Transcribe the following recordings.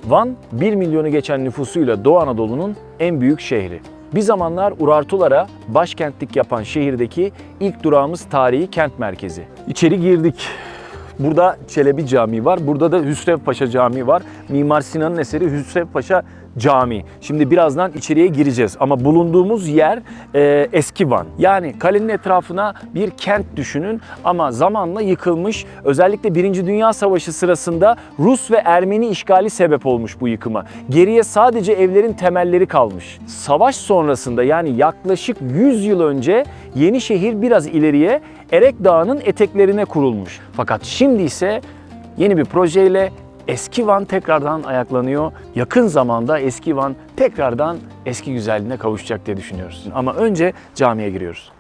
Van, 1 milyonu geçen nüfusuyla Doğu Anadolu'nun en büyük şehri. Bir zamanlar Urartulara başkentlik yapan şehirdeki ilk durağımız tarihi kent merkezi. İçeri girdik. Burada Çelebi Camii var. Burada da Hüsrev Paşa Camii var. Mimar Sinan'ın eseri Hüsrev Paşa Camii. Şimdi birazdan içeriye gireceğiz ama bulunduğumuz yer eski Van. Yani kalenin etrafına bir kent düşünün ama zamanla yıkılmış. Özellikle 1. Dünya Savaşı sırasında Rus ve Ermeni işgali sebep olmuş bu yıkıma. Geriye sadece evlerin temelleri kalmış. Savaş sonrasında yani yaklaşık 100 yıl önce yeni şehir biraz ileriye Erek Dağı'nın eteklerine kurulmuş. Fakat şimdi ise yeni bir projeyle eski Van tekrardan ayaklanıyor. Yakın zamanda eski Van tekrardan eski güzelliğine kavuşacak diye düşünüyoruz. Ama önce camiye giriyoruz.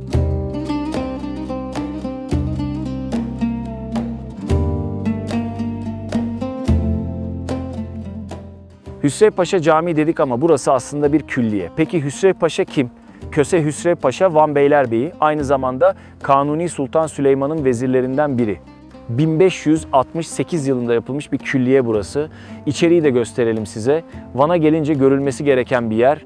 Hüsrev Paşa Camii dedik ama burası aslında bir külliye. Peki Hüsrev Paşa kim? Köse Hüsrev Paşa Van Beylerbeyi, aynı zamanda Kanuni Sultan Süleyman'ın vezirlerinden biri. 1568 yılında yapılmış bir külliye burası. İçeriği de gösterelim size. Van'a gelince görülmesi gereken bir yer.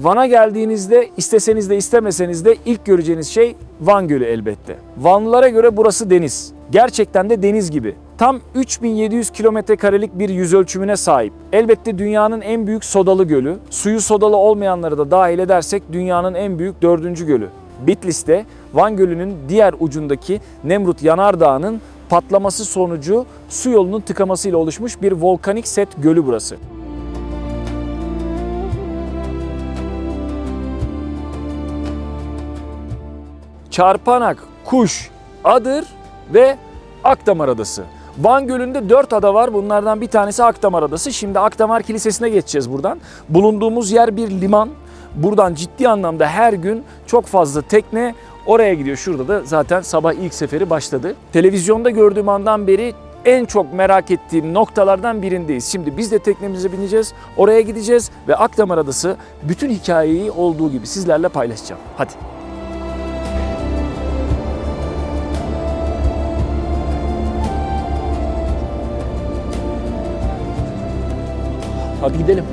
Van'a geldiğinizde isteseniz de istemeseniz de ilk göreceğiniz şey Van Gölü elbette. Vanlılara göre burası deniz. Gerçekten de deniz gibi. Tam 3700 kilometrekarelik bir yüz ölçümüne sahip. Elbette dünyanın en büyük sodalı gölü. Suyu sodalı olmayanları da dahil edersek dünyanın en büyük 4. gölü. Bitlis'te Van Gölü'nün diğer ucundaki Nemrut Yanardağı'nın patlaması sonucu su yolunun tıkamasıyla oluşmuş bir volkanik set gölü burası. Çarpanak, Kuş, Adır ve Akdamar Adası. Van Gölü'nde 4 ada var. Bunlardan bir tanesi Akdamar Adası. Şimdi Akdamar Kilisesi'ne geçeceğiz buradan. Bulunduğumuz yer bir liman. Buradan ciddi anlamda her gün çok fazla tekne oraya gidiyor. Şurada da zaten sabah ilk seferi başladı. Televizyonda gördüğüm andan beri en çok merak ettiğim noktalardan birindeyiz. Şimdi biz de teknemize bineceğiz, oraya gideceğiz ve Akdamar Adası bütün hikayeyi olduğu gibi sizlerle paylaşacağım. Hadi. Hadi gidelim.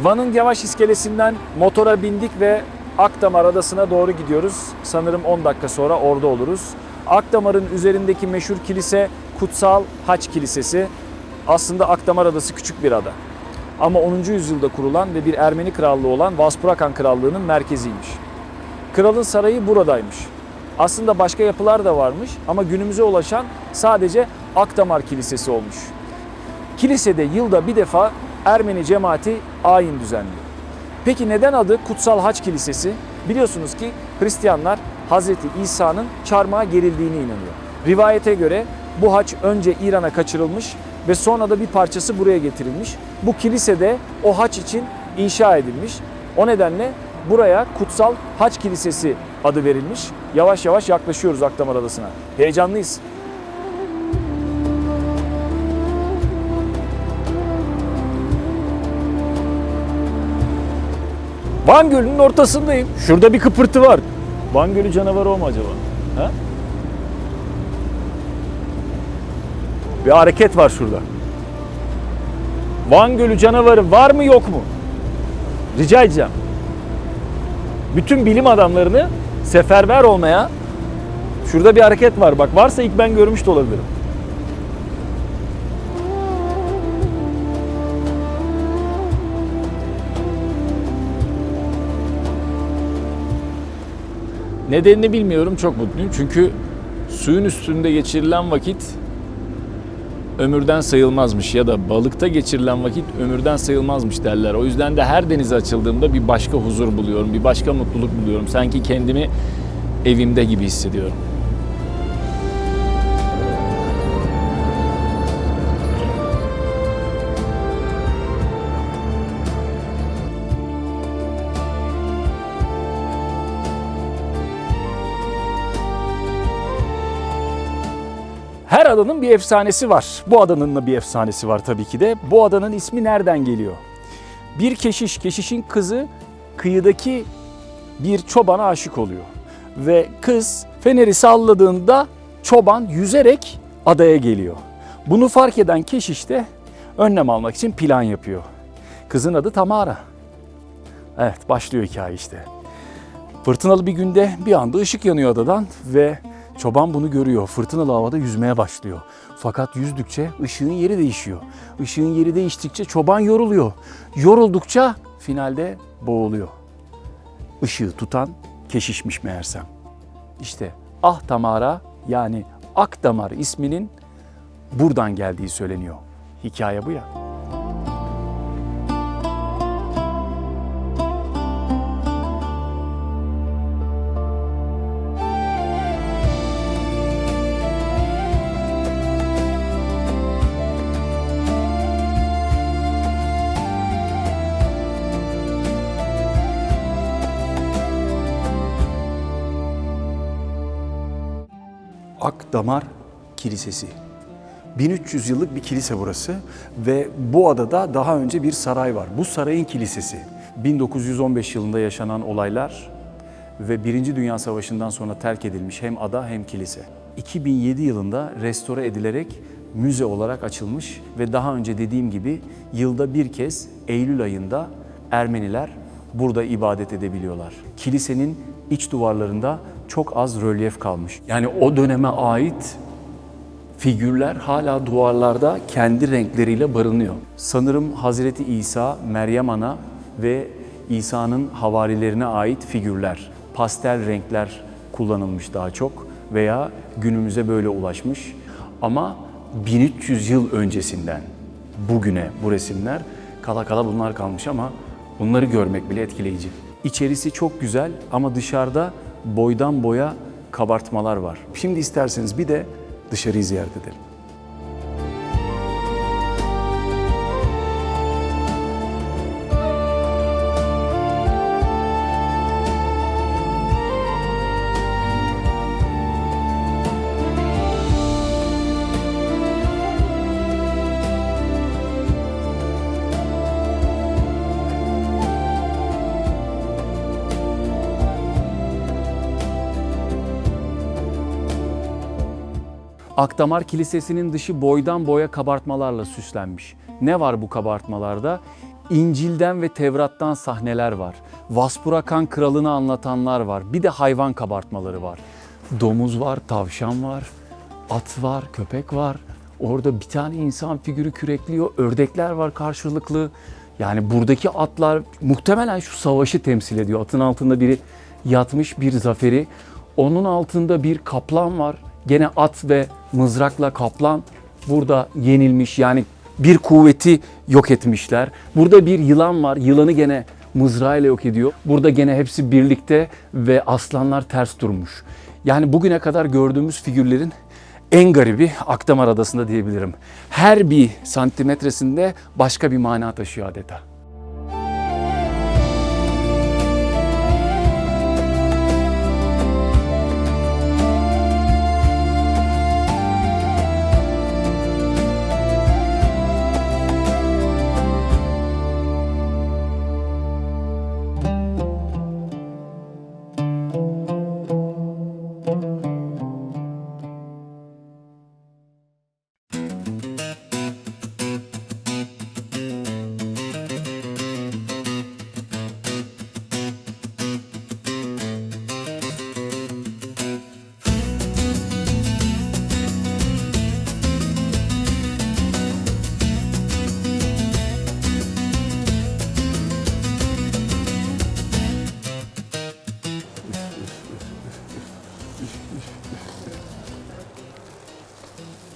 Van'ın Yavaş iskelesinden motora bindik ve Akdamar Adası'na doğru gidiyoruz. Sanırım 10 dakika sonra orada oluruz. Akdamar'ın üzerindeki meşhur kilise Kutsal Haç Kilisesi. Aslında Akdamar Adası küçük bir ada. Ama 10. yüzyılda kurulan ve bir Ermeni krallığı olan Vaspurakan Krallığı'nın merkeziymiş. Kralın sarayı buradaymış. Aslında başka yapılar da varmış ama günümüze ulaşan sadece Akdamar Kilisesi olmuş. Kilisede yılda bir defa Ermeni cemaati ayin düzenliyor. Peki neden adı Kutsal Haç Kilisesi? Biliyorsunuz ki Hristiyanlar Hazreti İsa'nın çarmıha gerildiğine inanıyor. Rivayete göre bu haç önce İran'a kaçırılmış ve sonra da bir parçası buraya getirilmiş. Bu kilise de o haç için inşa edilmiş. O nedenle buraya Kutsal Haç Kilisesi adı verilmiş. Yavaş yavaş yaklaşıyoruz Akdamar Adası'na. Heyecanlıyız. Van Gölü'nün ortasındayım. Şurada bir kıpırtı var. Van Gölü canavarı o mu acaba? Ha? Bir hareket var şurada. Van Gölü canavarı var mı yok mu? Rica edeceğim. Bütün bilim adamlarını seferber olmaya, şurada bir hareket var. Bak varsa ilk ben görmüş de olabilirim. Nedenini bilmiyorum, çok mutluyum. Çünkü suyun üstünde geçirilen vakit ömürden sayılmazmış ya da balıkta geçirilen vakit ömürden sayılmazmış derler. O yüzden de her denize açıldığımda bir başka huzur buluyorum, bir başka mutluluk buluyorum. Sanki kendimi evimde gibi hissediyorum. Her adanın bir efsanesi var. Bu adanın da bir efsanesi var tabii ki de. Bu adanın ismi nereden geliyor? Bir keşiş, keşişin kızı kıyıdaki bir çobana aşık oluyor. Ve kız feneri salladığında çoban yüzerek adaya geliyor. Bunu fark eden keşiş de önlem almak için plan yapıyor. Kızın adı Tamara. Evet, başlıyor hikaye işte. Fırtınalı bir günde bir anda ışık yanıyor adadan ve çoban bunu görüyor. Fırtınalı havada yüzmeye başlıyor. Fakat yüzdükçe ışığın yeri değişiyor. Işığın yeri değiştikçe çoban yoruluyor. Yoruldukça finalde boğuluyor. Işığı tutan keşişmiş meğersem. İşte Ah Tamara yani Akdamar isminin buradan geldiği söyleniyor. Hikaye bu ya. Akdamar Kilisesi. 1300 yıllık bir kilise burası ve bu adada daha önce bir saray var. Bu sarayın kilisesi. 1915 yılında yaşanan olaylar ve Birinci Dünya Savaşı'ndan sonra terk edilmiş hem ada hem kilise. 2007 yılında restore edilerek müze olarak açılmış ve daha önce dediğim gibi yılda bir kez Eylül ayında Ermeniler burada ibadet edebiliyorlar. Kilisenin iç duvarlarında çok az rölyef kalmış. Yani o döneme ait figürler hala duvarlarda kendi renkleriyle barınıyor. Sanırım Hazreti İsa, Meryem Ana ve İsa'nın havarilerine ait figürler. Pastel renkler kullanılmış daha çok veya günümüze böyle ulaşmış. Ama 1300 yıl öncesinden bugüne bu resimler kala kala bunlar kalmış ama bunları görmek bile etkileyici. İçerisi çok güzel ama dışarıda boydan boya kabartmalar var. Şimdi isterseniz bir de dışarıyı ziyaret edelim. Akdamar Kilisesi'nin dışı boydan boya kabartmalarla süslenmiş. Ne var bu kabartmalarda? İncil'den ve Tevrat'tan sahneler var. Vaspurakan kralını anlatanlar var. Bir de hayvan kabartmaları var. Domuz var, tavşan var, at var, köpek var. Orada bir tane insan figürü kürekliyor. Ördekler var karşılıklı. Yani buradaki atlar muhtemelen şu savaşı temsil ediyor. Atın altında biri yatmış, bir zaferi. Onun altında bir kaplan var. Gene at ve mızrakla kaplan burada yenilmiş, yani bir kuvveti yok etmişler. Burada bir yılan var, yılanı gene mızrağıyla yok ediyor. Burada gene hepsi birlikte ve aslanlar ters durmuş. Yani bugüne kadar gördüğümüz figürlerin en garibi Akdamar Adası'nda diyebilirim. Her bir santimetresinde başka bir mana taşıyor adeta.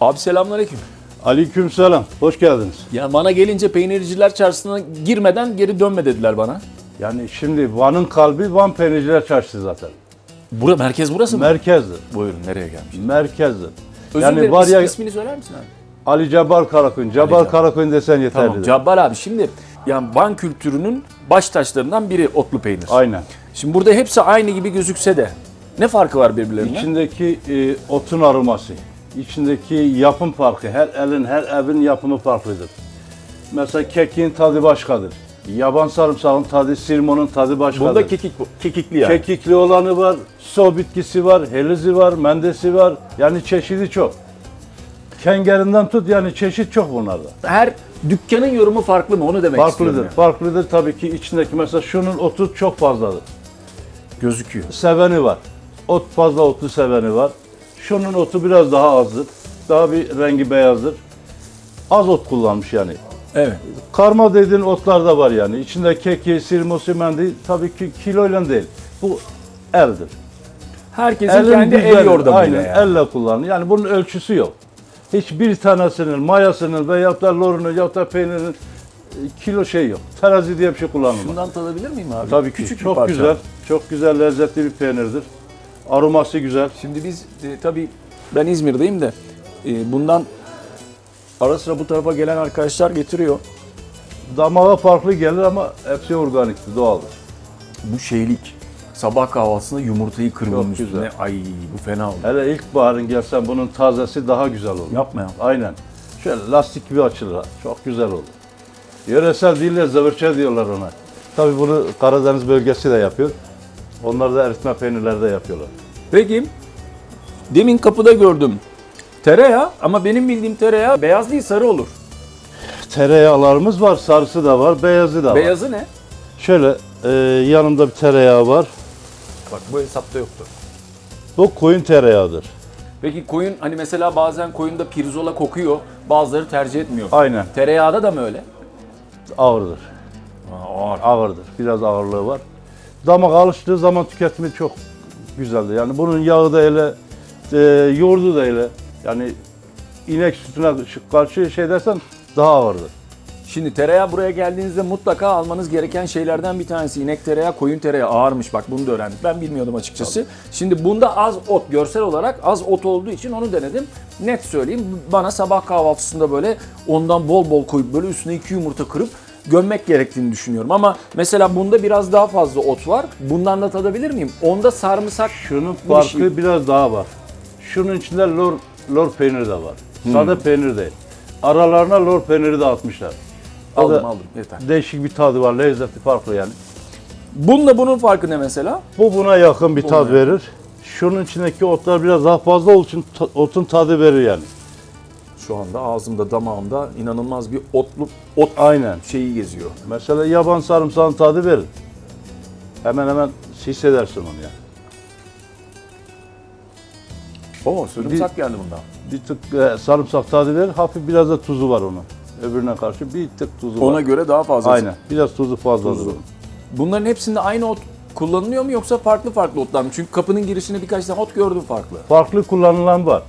Abi selamünaleyküm. Aleykümselam. Hoş geldiniz. Ya Van'a gelince peynirciler çarşısına girmeden geri dönme dediler bana. Yani şimdi Van'ın kalbi Van Peynirciler Çarşısı zaten. Merkez burası mı? Merkezdir. Buyurun, nereye gelmiş? Merkezdir. Özür Yani dilerim, var ya ismini söyler misin abi? Ali Cabbar Karakoyun. Cabbar Karakoyun desen yeterlidir. Tamam, Cabbar abi. Şimdi yani Van kültürünün baş taşlarından biri otlu peynir. Aynen. Şimdi burada hepsi aynı gibi gözükse de ne farkı var birbirlerinden? İçindeki otun aroması, içindeki yapım farkı, her elin, her evin yapımı farklıdır. Mesela kekin tadı başkadır. Yaban sarımsağın tadı, sirmonun tadı başkadır. Bunda kekikli yani. Kekikli olanı var, so bitkisi var, helizi var, mendesi var. Yani çeşidi çok. Kengerinden tut yani çeşit çok bunlarda. Her dükkanın yorumu farklı mı? Onu demek istiyorum. Farklıdır. Yani. Farklıdır tabii ki içindeki mesela şunun otu çok fazladır. Gözüküyor. Seveni var. Ot fazla otlu seveni var. Şunun otu biraz daha azdır. Daha bir rengi beyazdır. Az ot kullanmış yani. Evet. Karma dediğin otlar da var yani. İçinde keki, sirmosu, mendi tabii ki kiloyla değil. Bu eldir. Herkesin Elin kendi el güzeli, yordamıyla aynen, yani. elle kullanılır. Yani bunun ölçüsü yok. Hiçbir tanesinin, mayasının veyahut da lorunun ya da peynirinin kilo şey yok. Terazi diye bir şey kullanılmaz. Bundan tadabilir miyim abi? Tabii ki Küçük bir çok parça. güzel, çok güzel lezzetli bir peynirdir. Aroması güzel. Şimdi biz tabii ben İzmir'deyim de bundan ara sıra bu tarafa gelen arkadaşlar getiriyor. Damağa farklı gelir ama hepsi organiktir, doğaldır. Bu şeylik. Sabah kahvaltısında yumurtayı kırmanın Çok üstüne. güzel. Ay bu fena oldu. Hele ilkbaharın gelsen bunun tazesi daha güzel olur. Yapma ya. Aynen. Şöyle lastik gibi açılır. Çok güzel olur. Yöresel dille zıvırça diyorlar ona. Tabii bunu Karadeniz bölgesi de yapıyor. Onlar da eritme peynirlerde yapıyorlar. Peki demin kapıda gördüm. Tereyağı ama benim bildiğim tereyağı beyaz değil sarı olur. Tereyağlarımız var. Sarısı da var, beyazı da var. Beyazı ne? Şöyle yanımda bir tereyağı var. Bak bu hesapta yoktu. Bu koyun tereyağıdır. Peki koyun hani mesela bazen koyunda pirzola kokuyor, bazıları tercih etmiyor. Aynen. Tereyağda da mı öyle? Ağırdır. Ağır. Ağırdır. Biraz ağırlığı var. Damak alıştığı zaman tüketimi çok güzeldir. Yani bunun yağı da öyle, yoğurdu da öyle. Yani inek sütüne karşı şey dersen daha ağırdır. Şimdi tereyağı buraya geldiğinizde mutlaka almanız gereken şeylerden bir tanesi. İnek tereyağı, koyun tereyağı ağırmış. Bak bunu da öğrendik. Ben bilmiyordum açıkçası. Tabii. Şimdi bunda az ot, görsel olarak az ot olduğu için onu denedim. Net söyleyeyim bana sabah kahvaltısında böyle ondan bol bol koyup böyle üstüne 2 yumurta kırıp gömmek gerektiğini düşünüyorum. Ama mesela bunda biraz daha fazla ot var. Bundan da tadabilir miyim? Onda sarımsak... Şunun farkı biraz daha var. Şunun içinde lor peyniri de var. Sade peynir değil. Aralarına lor peyniri de atmışlar. Aldım yeter. Değişik bir tadı var, lezzeti farklı yani. Bununla bunun farkı ne mesela? Bu buna yakın bir tat verir. Şunun içindeki otlar biraz daha fazla olduğu için otun tadı verir yani. Şu anda ağzımda, damağımda inanılmaz bir ot Aynen. şeyi geziyor. Mesela yaban sarımsağın tadı verir. Hemen hemen hissedersin onu yani. Oo, sarımsak geldi bundan. Bir tık sarımsak tadı verir, hafif biraz da tuzu var onun. Öbürüne karşı bir tık tuzu var. Ona göre daha fazla. Aynen. Biraz tuzu fazladır. Tuzlu. Bunların hepsinde aynı ot kullanılıyor mu yoksa farklı farklı otlar mı? Çünkü kapının girişinde birkaç tane ot gördüm farklı. Farklı kullanılan var.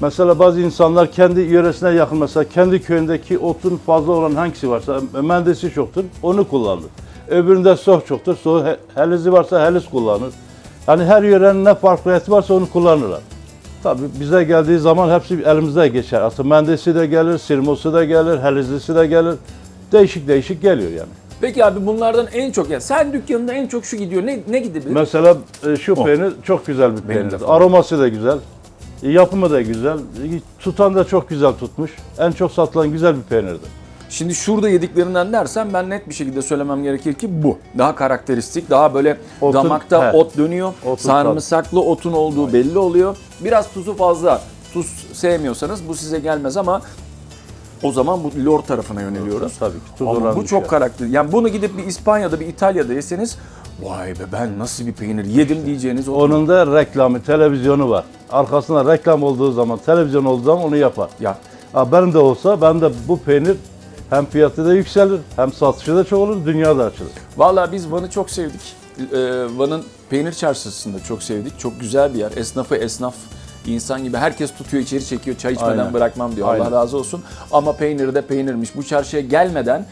Mesela bazı insanlar kendi yöresine yakın, mesela kendi köyündeki otun fazla olan hangisi varsa, mendesi çoktur, onu kullanır. Öbüründe soğuk çoktur, helizi varsa heliz kullanır. Yani her yörenin ne farklılığı varsa onu kullanırlar. Tabii bize geldiği zaman hepsi elimizde geçer. Aslında mendesi de gelir, sirmosu da gelir, helizlisi de gelir. Değişik değişik geliyor yani. Peki abi bunlardan en çok ya sen dükkanında en çok şu gidiyor. Ne gidebilir? Mesela şu peynir çok güzel bir Benim de peynir. falan. Aroması da güzel. Yapımı da güzel. Tutan da çok güzel tutmuş. En çok satılan güzel bir peynirdir. Şimdi şurada yediklerinden dersen ben net bir şekilde söylemem gerekir ki bu. Daha karakteristik, daha böyle damakta ot dönüyor. Sarımsaklı otun olduğu belli oluyor. Biraz tuzu fazla. Tuz sevmiyorsanız bu size gelmez ama o zaman bu lor tarafına yöneliyoruz. Tabii ki tuz Ama oranı bu çok düşer. karakterli. Yani bunu gidip bir İspanya'da, bir İtalya'da yeseniz vay be ben nasıl bir peynir yedim diyeceğiniz o. Onun da reklamı, televizyonu var. Arkasında reklam olduğu zaman, televizyon olduğu zaman onu yapar. Ya Benim de olsa ben de bu peynir hem fiyatı da yükselir, hem satışı da çok olur, dünya da açılır. vallahi biz Van'ı çok sevdik. Van'ın peynir çarşısını da çok sevdik. Çok güzel bir yer. Esnafı esnaf. İnsan gibi herkes tutuyor, içeri çekiyor, çay içmeden Aynen. bırakmam diyor. Aynen. Allah razı olsun. Ama peynir de peynirmiş. Bu çarşıya gelmeden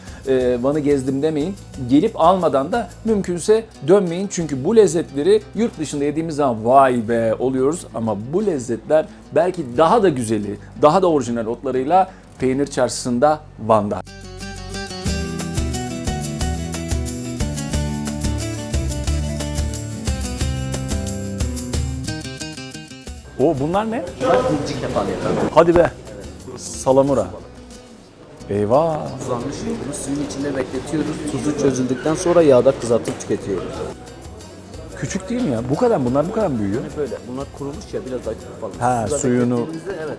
Van'ı gezdim demeyin. Gelip almadan da mümkünse dönmeyin. Çünkü bu lezzetleri yurt dışında yediğimiz zaman vay be oluyoruz. Ama bu lezzetler belki daha da güzeli, daha da orijinal otlarıyla peynir çarşısında Van'da. O bunlar ne? İncik kefal yapalım. Hadi be. Salamura. Eyvah. Tuzlanmış yoğurdu suyun içinde bekletiyoruz. Tuzu çözüldükten sonra yağda kızartıp tüketiyoruz. Küçük değil mi ya? Bu kadar bunlar bu kadar mı büyüyor? Böyle bunlar kurumuş ya biraz daha küçük falan. Ha, Suda suyunu- beklettiğimizde evet.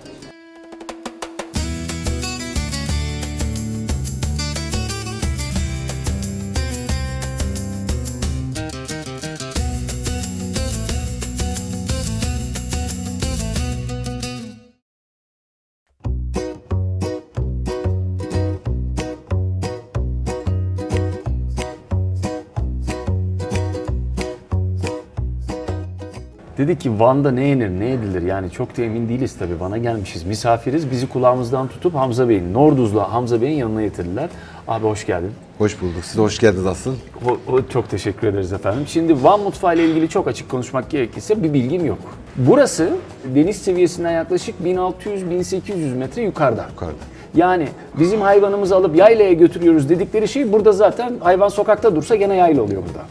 Dedik ki Van'da ne yenir, ne edilir? Yani çok da emin değiliz tabii. Van'a gelmişiz, misafiriz. Bizi kulağımızdan tutup Hamza Bey'in, Norduz'la Hamza Bey'in yanına getirdiler. Abi hoş geldin. Hoş bulduk. Siz de hoş geldiniz aslında. Çok teşekkür ederiz efendim. Şimdi Van mutfağı ile ilgili çok açık konuşmak gerekirse bir bilgim yok. Burası deniz seviyesinden yaklaşık 1600-1800 metre yukarıda. Yukarıda. Yani bizim hayvanımızı alıp yaylaya götürüyoruz dedikleri şey burada zaten hayvan sokakta dursa gene yayla oluyor burada.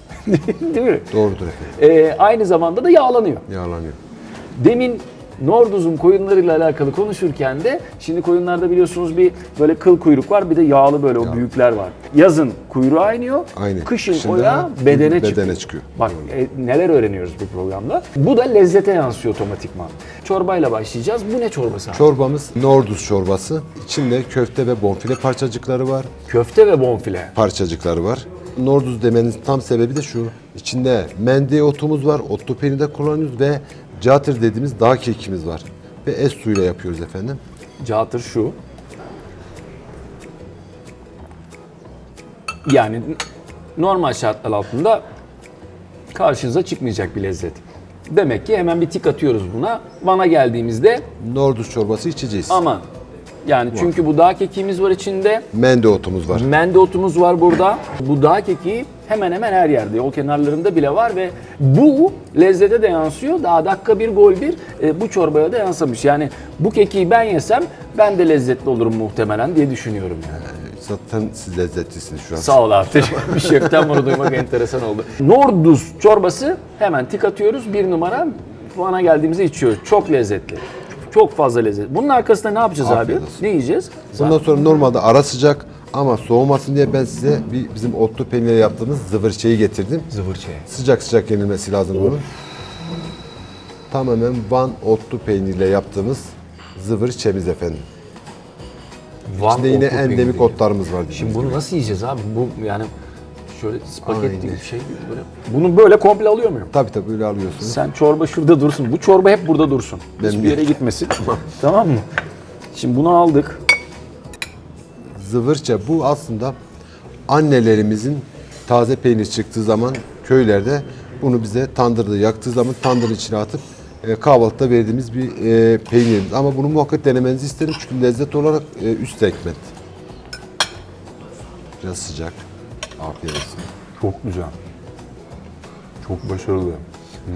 Değil mi? Doğrudur efendim. Aynı zamanda da yağlanıyor. Yağlanıyor. Demin Norduz'un koyunlarıyla alakalı konuşurken de şimdi koyunlarda biliyorsunuz bir böyle kıl kuyruk var, bir de yağlı böyle o büyükler var. Yazın kuyruğa iniyor, Aynı. kışın o Kışın yağ da bedene çıkıyor. Bak neler öğreniyoruz bu programda. Bu da lezzete yansıyor otomatikman. Çorbayla başlayacağız. Bu ne çorbası abi? Çorbamız Norduz çorbası. İçinde köfte ve bonfile parçacıkları var. Köfte ve bonfile. Parçacıkları var. Norduz demenin tam sebebi de şu. İçinde mendi otumuz var, otlu peynir de kullanıyoruz ve catır dediğimiz dağ kekimiz var. Ve es suyuyla yapıyoruz efendim. Catır şu. Yani normal şartlar altında karşınıza çıkmayacak bir lezzet. Demek ki hemen bir tik atıyoruz buna. Van'a geldiğimizde Norduz çorbası içeceğiz. aman. Yani çünkü bu dağ kekiğimiz var içinde. Mendi otumuz var. Mende otumuz var burada. Bu dağ kekiği hemen hemen her yerde. Yol kenarlarında bile var ve bu lezzete de yansıyor. Daha dakika bir gol bir bu çorbaya da yansımış. Yani bu kekiği ben yesem ben de lezzetli olurum muhtemelen diye düşünüyorum yani. Zaten siz lezzetlisiniz şu an. Sağ ol abi. Bir şeften bunu duymak enteresan oldu. Norduz çorbası hemen tik atıyoruz. Bir numara Van'a geldiğimizde içiyoruz. Çok lezzetli. Çok fazla lezzetli. Bunun arkasında ne yapacağız Afiyet abi? olsun. Ne yiyeceğiz? Bundan sonra normalde ara sıcak ama soğumasın diye ben size bizim otlu peynirle yaptığımız zıvırçayı getirdim. Zıvırçaya. Sıcak sıcak yenilmesi lazım bunun. Tamamen Van otlu peynirle yaptığımız zıvırçemiz efendim. Van İçinde yine otlu endemik peyniri. otlarımız var. Şimdi bunu nasıl yiyeceğiz abi? Bu yani şöyle spagetti Aynen. gibi bir şey böyle. Bunu böyle komple alıyor muyum? Tabii böyle alıyorsunuz. Sen çorba şurada dursun. Bu çorba hep burada dursun. Hiçbir yere gitmesin. Tamam mı? Şimdi bunu aldık. Zıvırça bu aslında annelerimizin taze peynir çıktığı zaman köylerde bunu bize tandırda yaktığı zaman tandırın içine atıp kahvaltıda verdiğimiz bir peynirimiz. Ama bunu muhakkak denemenizi isterim çünkü lezzet olarak üst segment. Biraz sıcak. Afiyet olsun. Çok güzel. Çok başarılı.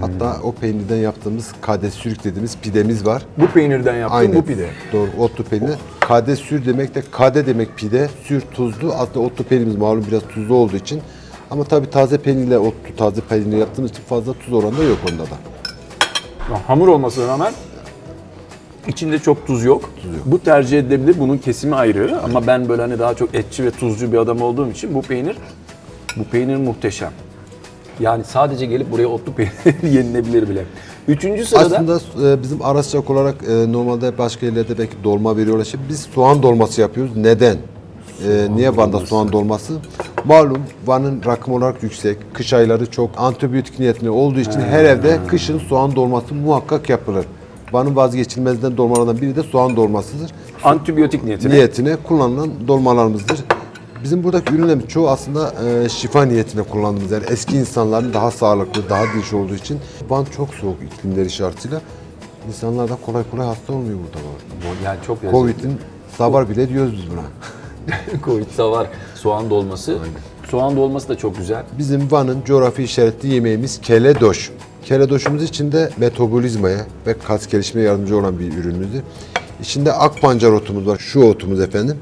Hatta o peynirden yaptığımız kade sürük dediğimiz pidemiz var. Bu peynirden yaptığım bu pide. Doğru, otlu peynir. Kade sür demek de kade demek pide, sür tuzlu. Aslında otlu peynirimiz malum biraz tuzlu olduğu için. Ama tabii taze peynirle otlu taze peynir yaptığımız için fazla tuz oranı da yok onda da. Ya, hamur olmasına rağmen içinde çok tuz yok. Bu tercih edilebilir. Bunun kesimi ayrı ama ben böyle hani daha çok etçi ve tuzcu bir adam olduğum için bu peynir muhteşem. Yani sadece gelip buraya otlu peynir yenilebilir bile. Üçüncü sırada Aslında bizim ara sıcak olarak normalde başka yerlerde belki dolma veriyorlar. Şimdi biz soğan dolması yapıyoruz. Neden? Niye Van'da soğan dolması? Malum Van'ın rakım olarak yüksek. Kış ayları çok antibiyotik niyetine olduğu için her evde kışın soğan dolması muhakkak yapılır. Van'ın vazgeçilmezden dolmalardan biri de soğan dolmasıdır. antibiyotik niyetine. Niyetine kullanılan dolmalarımızdır. Bizim buradaki ürünlerimiz çoğu aslında şifa niyetine kullandığımız yani eski insanların daha sağlıklı, daha dinç olduğu için Van çok soğuk iklimleri şartıyla İnsanlar da kolay kolay hasta olmuyor burada. Yani çok lezzetli. Covid'in sabar bile diyoruz biz buna. Covid var. Soğan dolması. Soğan dolması da çok güzel. Bizim Van'ın coğrafi işaretli yemeğimiz keledoş. Keledoşumuz içinde metabolizmaya ve kas gelişmeye yardımcı olan bir ürünümüzdür. İçinde akpancar otumuz var. Şu otumuz efendim.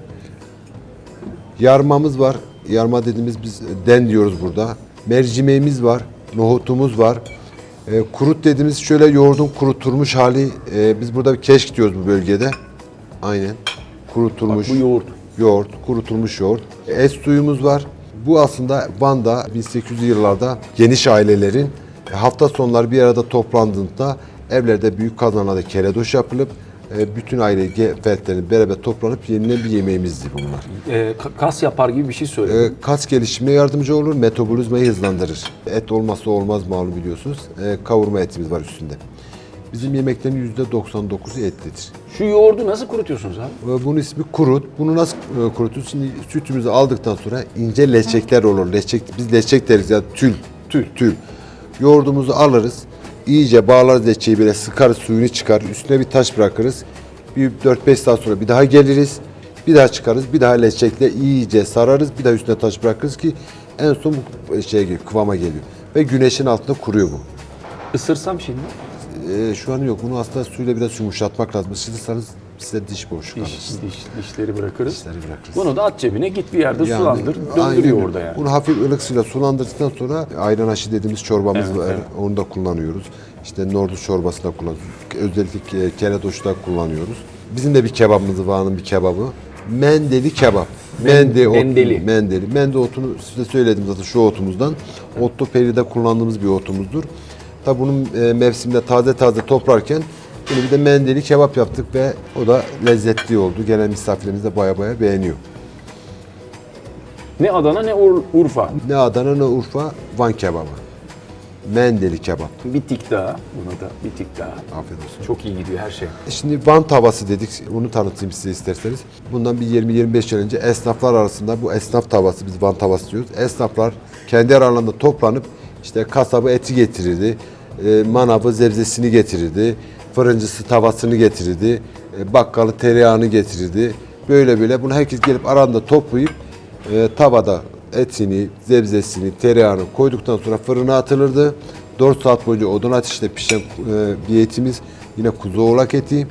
Yarmamız var. Yarma dediğimiz biz den diyoruz burada. Mercimeğimiz var. Nohutumuz var. Kurut dediğimiz şöyle yoğurdun kurutulmuş hali. Biz burada bir keşk diyoruz bu bölgede. Aynen. Kurutulmuş. Bak bu yoğurt. Yoğurt, kurutulmuş yoğurt. Et suyumuz var. Bu aslında Van'da 1800'lü yıllarda geniş ailelerin hafta sonları bir arada toplandığında evlerde büyük kazanlarda keledoş yapılıp bütün aile fertlerinin beraber toplanıp yenilen bir yemeğimizdi bunlar. Kas yapar gibi bir şey söyledi. Kas gelişimine yardımcı olur, metabolizmayı hızlandırır. Et olmazsa olmaz malum biliyorsunuz. Kavurma etimiz var üstünde. Bizim yemeklerin %99'u etlidir. Şu yoğurdu nasıl kurutuyorsunuz abi? Bunun ismi kurut. Bunu nasıl kurutuyoruz? Şimdi sütümüzü aldıktan sonra ince leçekler olur. Biz leçek deriz yani tül. Yoğurdumuzu alırız. İyice bağlarız leçeği böyle sıkarız, suyunu çıkar. Üstüne bir taş bırakırız. Bir 4-5 saat sonra bir daha geliriz. Bir daha çıkarız. Bir daha leçekle iyice sararız. Bir daha üstüne taş bırakırız ki en son bu kıvama geliyor. Ve güneşin altında kuruyor bu. Isırsam şimdi. Şu an yok. Bunu aslında suyla biraz yumuşatmak lazım. Isıtırsanız size diş boşluk kalır. Dişleri bırakırız. Dişleri bırakırız. Bunu da at cebine git bir yerde Yani, sulandır. aynen Döndürüyor öyle. orada yani. Bunu hafif ılık suyla sulandırdıktan sonra ayran aşı dediğimiz çorbamız var. evet. Onu da kullanıyoruz. İşte nohut çorbası da kullanıyoruz. Özellikle keledoşu da kullanıyoruz. Bizim de bir kebabımız var, bir kebabı. Mendeli kebap. Mendeli. Mende otunu size söyledim zaten şu otumuzdan. Otlu peride kullandığımız bir otumuzdur. Tabi bunun mevsimde taze toplarken bunu bir de mendeli kebap yaptık ve o da lezzetli oldu. Gelen misafirlerimiz de baya beğeniyor. Ne Adana ne Urfa. Ne Adana ne Urfa, Van kebabı. Mendeli kebap. Bir tik daha. Buna da bir tik daha. Afiyet olsun. Çok iyi gidiyor her şey. Şimdi Van tavası dedik, onu tanıtayım size isterseniz. Bundan bir 20-25 yıl önce esnaflar arasında bu esnaf tavası, biz Van tavası diyoruz. Esnaflar kendi aralarında toplanıp işte kasabı eti getirirdi, manavı zebzesini getirirdi, fırıncısı tavasını getirirdi, bakkalı tereyağını getirirdi. Böyle bunu herkes gelip aranda toplayıp tavada etini, zebzesini, tereyağını koyduktan sonra fırına atılırdı. 4 saat boyunca odun ateşinde pişen bir etimiz, yine kuzu oğlak eti.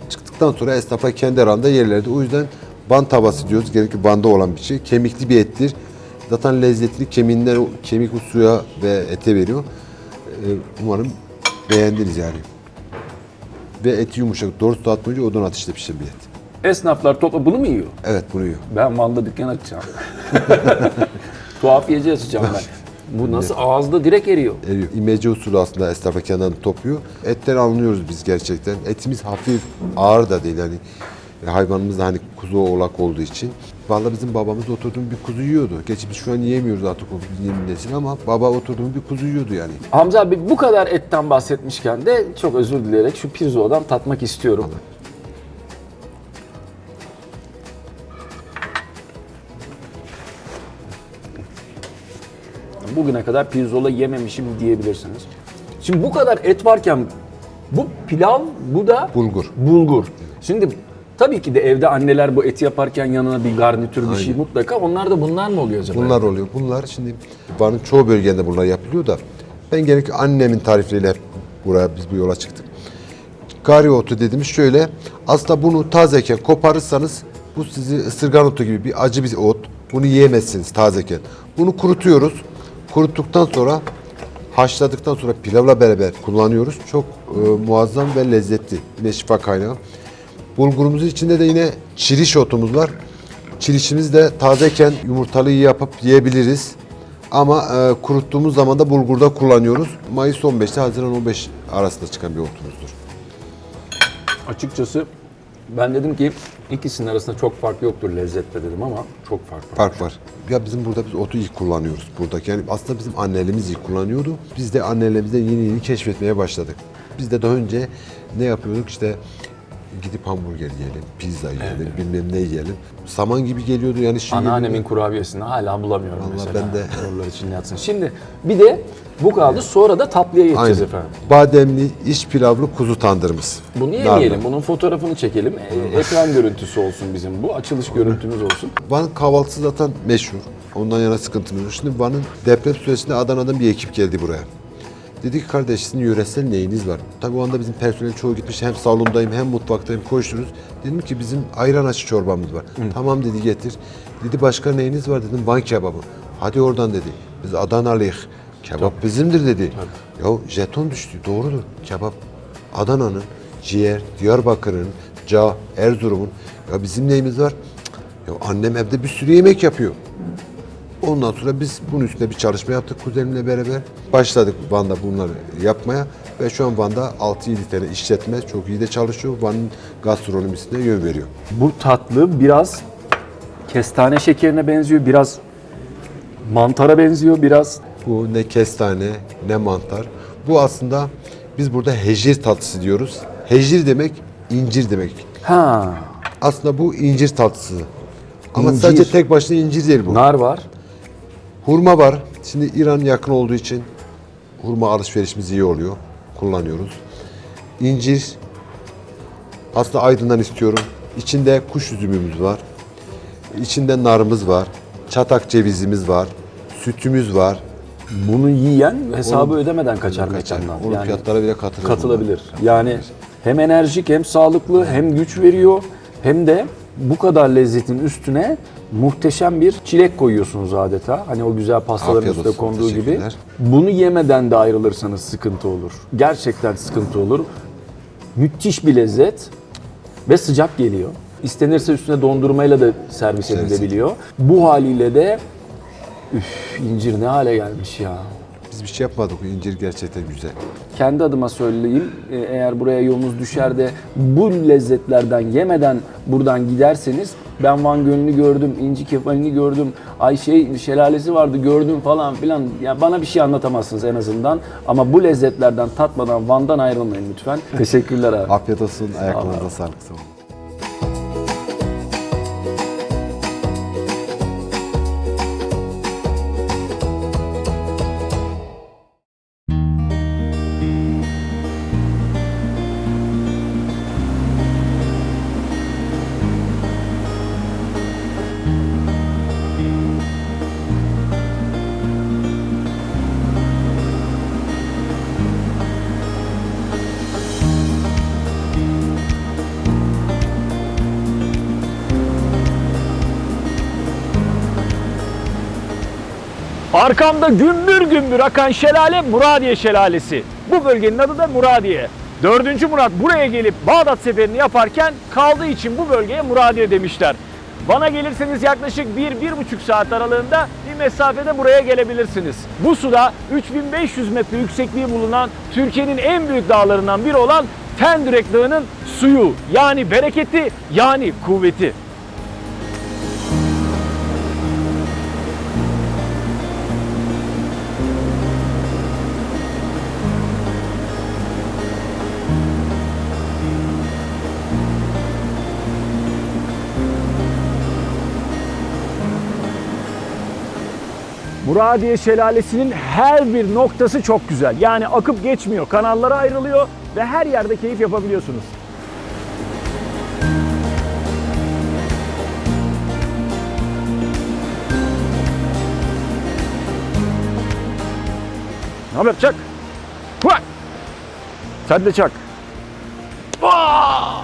Çıktıktan sonra esnafa kendi arasında yerlerdi. O yüzden Van tavası diyoruz. Genellikle Van'da olan bir şey. Kemikli bir ettir. Zaten lezzetli kemiğinden, kemik o suya ve ete veriyor. Umarım beğendiniz yani. Ve eti yumuşak. 4 saat boyunca odun ateşinde pişen bir et. Esnaflar topla bunu mu yiyor? Evet, bunu yiyor. Ben Van'da dükkan açacağım. Tuhafiyeci açacağım ben. Bu nasıl ağızda direkt eriyor. Eriyor. İmece usulü aslında esnafa kendinden topluyor. Etleri anlıyoruz biz gerçekten. Etimiz hafif, ağır da değil yani. Hayvanımız da hani kuzu oğlak olduğu için. Vallahi bizim babamız oturduğum bir kuzu yiyordu. Gerçi biz şu an yiyemiyoruz artık o yeni nesil ama baba oturduğum bir kuzu yiyordu yani. Hamza abi bu kadar etten bahsetmişken de çok özür dileyerek şu pirzoladan tatmak istiyorum. Bugüne kadar pirzola yememişim diyebilirsiniz. Şimdi bu kadar et varken bu pilav, bu da Bulgur. Bulgur. Şimdi tabii ki de evde anneler bu eti yaparken yanına bir garnitür bir şey mutlaka. Onlar da bunlar mı oluyor acaba? Bunlar oluyor. Bunlar şimdi Van'ın çoğu bölgesinde bunlar yapılıyor da ben genellikle annemin tarifleriyle buraya biz bu yola çıktık. Gari otu dediğimiz şöyle, aslında bunu tazeyken koparırsanız bu sizi ısırgan otu gibi bir acı bir ot. Bunu yiyemezsiniz tazeyken. Bunu kurutuyoruz. Kuruttuktan sonra haşladıktan sonra pilavla beraber kullanıyoruz. Çok muazzam ve lezzetli. Yine şifa kaynağı. Bulgurumuzun içinde de yine çiriş otumuz var. Çirişimizi de tazeyken yumurtalı yapıp yiyebiliriz. Ama kuruttuğumuz zaman da bulgurda kullanıyoruz. Mayıs 15'te Haziran 15 arasında çıkan bir otumuzdur. Açıkçası ben dedim ki ikisinin arasında çok fark yoktur lezzette dedim ama çok fark var. Fark var. Ya bizim burada biz otu ilk kullanıyoruz buradaki. Yani aslında bizim annelerimiz ilk kullanıyordu. Biz de annelerimizden yeni keşfetmeye başladık. Biz de daha önce ne yapıyorduk işte gidip hamburger yiyelim, pizza yiyelim, bilmem ne yiyelim. Saman gibi geliyordu yani şimdi. Anneannemin kurabiyesini hala bulamıyorum Vallahi mesela. ben de. Oralar için yatsın. Şimdi bir de bu kaldı, sonra da tatlıya geçeceğiz Aynen. efendim. Bademli, iç pilavlı kuzu tandırımız. Bunu Narlı. yemeyelim, bunun fotoğrafını çekelim. Ekran görüntüsü olsun bizim bu, açılış görüntümüz olsun. Van kahvaltısı zaten meşhur. Ondan yana sıkıntımız yok. Şimdi Van'ın deprem süresinde Adana'dan bir ekip geldi buraya. Dedi ki kardeş sizin yöresel neyiniz var? Tabii o anda bizim personel çoğu gitmiş. Hem salondayım hem mutfaktayım koşturuz. Dedim ki bizim ayran açı çorbamız var. Tamam dedi getir. Dedi başka neyiniz var dedim Van kebabı. Hadi oradan dedi. Biz Adanalıyız. Kebap bizimdir dedi. Ya jeton düştü doğrudur. Kebap Adana'nın, ciğer, Diyarbakır'ın, Erzurum'un. Ya bizim neyimiz var? Ya annem evde bir sürü yemek yapıyor. Ondan sonra biz bunun üstüne bir çalışma yaptık kuzenimle beraber. Başladık Van'da bunları yapmaya ve şu an Van'da 6-7 tane işletme çok iyi de çalışıyor. Van'ın gastronomisine yön veriyor. Bu tatlı biraz kestane şekerine benziyor, biraz mantara benziyor, biraz. Bu ne kestane ne mantar. Bu aslında biz burada hecir tatlısı diyoruz. Hecir demek incir demek. Ha, Aslında bu incir tatlısı. Ama İncir. sadece tek başına incir değil bu. nar var. Hurma var. Şimdi İran yakın olduğu için hurma alışverişimiz iyi oluyor. Kullanıyoruz. İncir. Aslında Aydın'dan istiyorum. İçinde kuş üzümümüz var. İçinde narımız var. Çatak cevizimiz var. Sütümüz var. Bunu yiyen hesabı ödemeden kaçar mekandan. Onun fiyatlara bile katılır. katılabilir. Yani hem enerjik, hem sağlıklı, hem güç veriyor, hem de bu kadar lezzetin üstüne muhteşem bir çilek koyuyorsunuz adeta. Hani o güzel pastaların Afiyet üstüne olsun, konduğu gibi. teşekkürler. Bunu yemeden de ayrılırsanız sıkıntı olur. Gerçekten sıkıntı olur. Müthiş bir lezzet ve sıcak geliyor. İstenirse üstüne dondurmayla da servis edilebiliyor. Bu haliyle de incir ne hale gelmiş ya. Biz bir şey yapmadık. İncir gerçekten güzel. Kendi adıma söyleyeyim, eğer buraya yolunuz düşer de bu lezzetlerden yemeden buradan giderseniz, ben Van Gölü'nü gördüm, İnci Kefali'ni gördüm, şelalesi vardı gördüm falan filan. Ya bana bir şey anlatamazsınız en azından. Ama bu lezzetlerden tatmadan Van'dan ayrılmayın lütfen. Teşekkürler abi. Afiyet olsun. Ayaklarınıza sağlık. Sağ olun. Arkamda gümbür gümbür akan şelale Muradiye Şelalesi. Bu bölgenin adı da Muradiye. 4. Murat buraya gelip Bağdat seferini yaparken kaldığı için bu bölgeye Muradiye demişler. Van'a gelirseniz yaklaşık 1-1,5 saat aralığında bir mesafede buraya gelebilirsiniz. Bu suda 3500 metre yüksekliği bulunan Türkiye'nin en büyük dağlarından biri olan Tendürek Dağı'nın suyu, yani bereketi, yani kuvveti. Muradiye Şelalesi'nin her bir noktası çok güzel. Yani akıp geçmiyor, kanallara ayrılıyor ve her yerde keyif yapabiliyorsunuz. Ne haber Çak? Hua! Sen de Çak. Aa!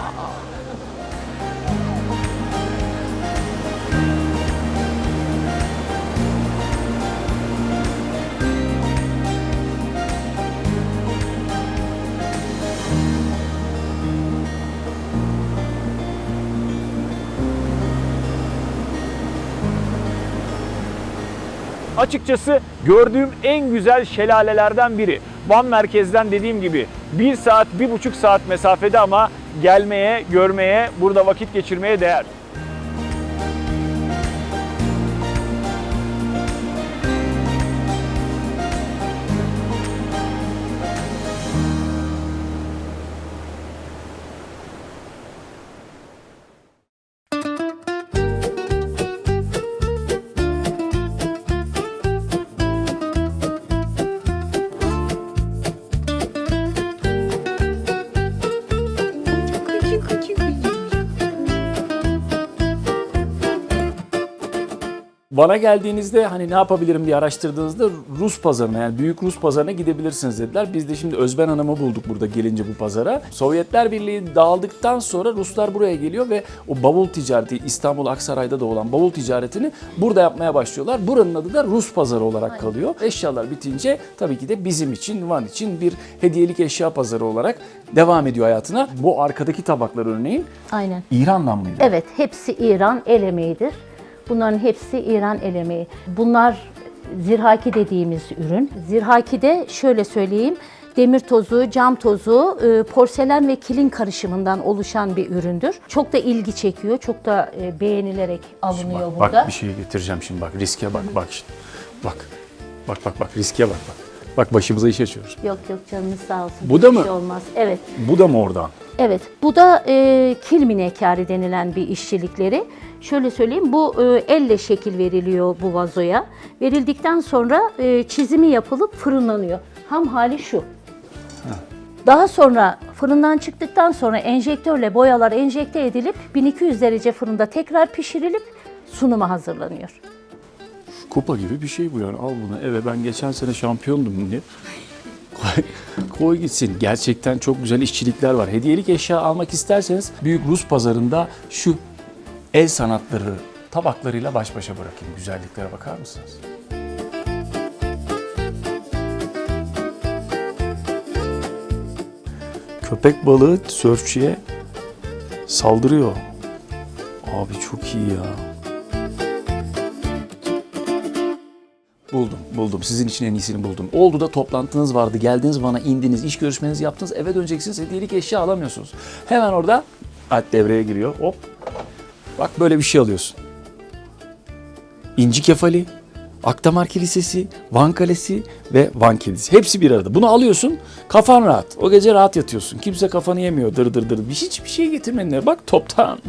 Açıkçası gördüğüm en güzel şelalelerden biri. Van merkezden dediğim gibi 1 saat, 1,5 saat mesafede ama gelmeye, görmeye, burada vakit geçirmeye değer. Van'a geldiğinizde hani ne yapabilirim diye araştırdığınızda Rus pazarına, yani büyük Rus pazarına gidebilirsiniz dediler. Biz de şimdi Özben Hanım'ı bulduk burada gelince bu pazara. Sovyetler Birliği dağıldıktan sonra Ruslar buraya geliyor ve o bavul ticareti, İstanbul Aksaray'da da olan bavul ticaretini burada yapmaya başlıyorlar. Buranın adı da Rus pazarı olarak kalıyor. Eşyalar bitince tabii ki de bizim için, Van için bir hediyelik eşya pazarı olarak devam ediyor hayatına. Bu arkadaki tabaklar örneğin Aynen. İran'dan mıydı? Evet, hepsi İran el emeğidir. Bunların hepsi İran el emeği. Bunlar zirhaki dediğimiz ürün. Zirhaki de şöyle söyleyeyim, demir tozu, cam tozu, porselen ve kilin karışımından oluşan bir üründür. Çok da ilgi çekiyor, çok da beğenilerek alınıyor burada. Bak bir şey getireceğim şimdi, bak riske bak şimdi. Bak riske bak. Bak başımıza iş açıyoruz. Yok canınız sağ olsun. Bu da Hiçbir mı? şey olmaz. Evet. Bu da mı oradan? Evet, bu da kil minekari denilen bir işçilikleri. Şöyle söyleyeyim, bu elle şekil veriliyor bu vazoya. Verildikten sonra çizimi yapılıp fırınlanıyor. Ham hali şu. Daha sonra fırından çıktıktan sonra enjektörle boyalar enjekte edilip 1200 derece fırında tekrar pişirilip sunuma hazırlanıyor. Kupa gibi bir şey bu yani. Al bunu eve, ben geçen sene şampiyondum diye. Koy gitsin. Gerçekten çok güzel işçilikler var. Hediyelik eşya almak isterseniz büyük Rus pazarında şu el sanatları tabaklarıyla baş başa bırakayım. Güzelliklere bakar mısınız? Köpek balığı sörfçüye saldırıyor. Abi çok iyi ya. Buldum. Sizin için en iyisini buldum. Oldu da toplantınız vardı. Geldiniz Van'a, indiniz, iş görüşmenizi yaptınız. Eve döneceksiniz. Hediyelik eşya alamıyorsunuz. Hemen orada alp devreye giriyor. Hop. Bak böyle bir şey alıyorsun. İnci Kefali, Akdamar Kilisesi, Van Kalesi ve Van Kedisi. Hepsi bir arada. Bunu alıyorsun. Kafan rahat. O gece rahat yatıyorsun. Kimse kafanı yemiyor. Dır. Hiçbir şey getirmediler. Bak toptan.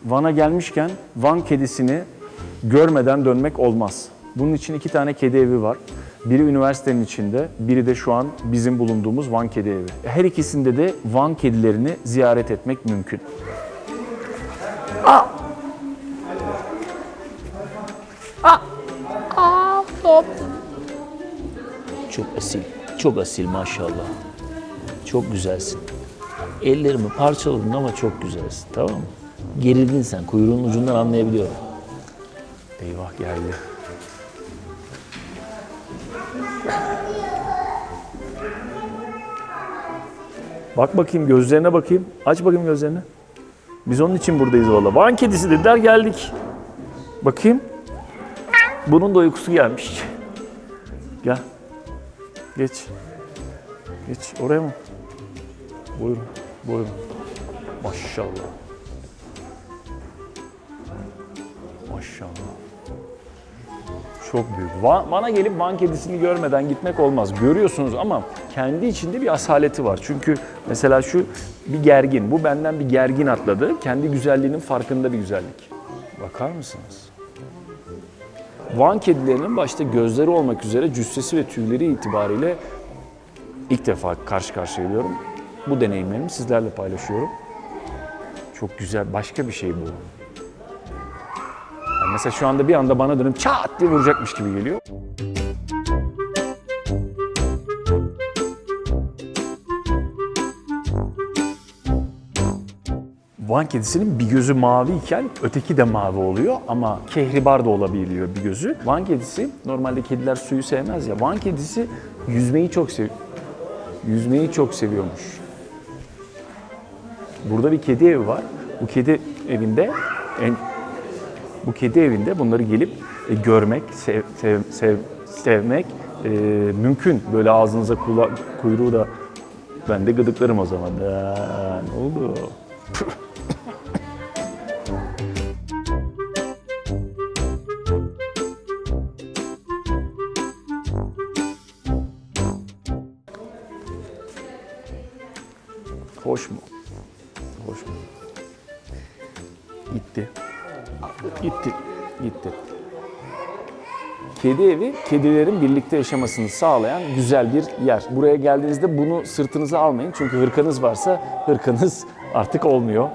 Van'a gelmişken Van kedisini görmeden dönmek olmaz. Bunun için 2 tane kedi evi var. Biri üniversitenin içinde, biri de şu an bizim bulunduğumuz Van Kedi Evi. Her ikisinde de Van kedilerini ziyaret etmek mümkün. Çok asil maşallah. Çok güzelsin. Ellerimi parçaladın ama çok güzelsin, tamam mı? Gerildin sen, kuyruğun ucundan anlayabiliyorum. Eyvah geldi. Bak bakayım gözlerine bakayım. Aç bakayım gözlerini. Biz onun için buradayız valla. Van kedisi dediler, geldik. Bakayım. Bunun da uykusu gelmiş. Gel. Geç. Geç. Oraya mı? Buyurun. Maşallah. Çok büyük. Van'a gelip Van kedisini görmeden gitmek olmaz. Görüyorsunuz ama kendi içinde bir asaleti var. Çünkü mesela şu bir gergin. Bu benden bir gergin atladı. Kendi güzelliğinin farkında bir güzellik. Bakar mısınız? Van kedilerinin başta gözleri olmak üzere cüssesi ve tüyleri itibariyle ilk defa karşı karşıya geliyorum. Bu deneyimlerimi sizlerle paylaşıyorum. Çok güzel, başka bir şey bu. Yani mesela şu anda bir anda bana dönüp çat diye vuracakmış gibi geliyor. Van kedisinin bir gözü mavi iken öteki de mavi oluyor ama kehribar da olabiliyor bir gözü. Van kedisi, normalde kediler suyu sevmez ya. Van kedisi yüzmeyi çok seviyormuş. Burada bir kedi evi var. Bu kedi evinde bunları gelip görmek, sevmek mümkün. Böyle ağzınıza kuyruğu da ben de gıdıklarım o zaman. Ne oldu? Hoş mu? Hoş mu? Gitti. Gitti. Gitti. Kedi evi, kedilerin birlikte yaşamasını sağlayan güzel bir yer. Buraya geldiğinizde bunu sırtınıza almayın. Çünkü hırkanız varsa hırkanız artık olmuyor.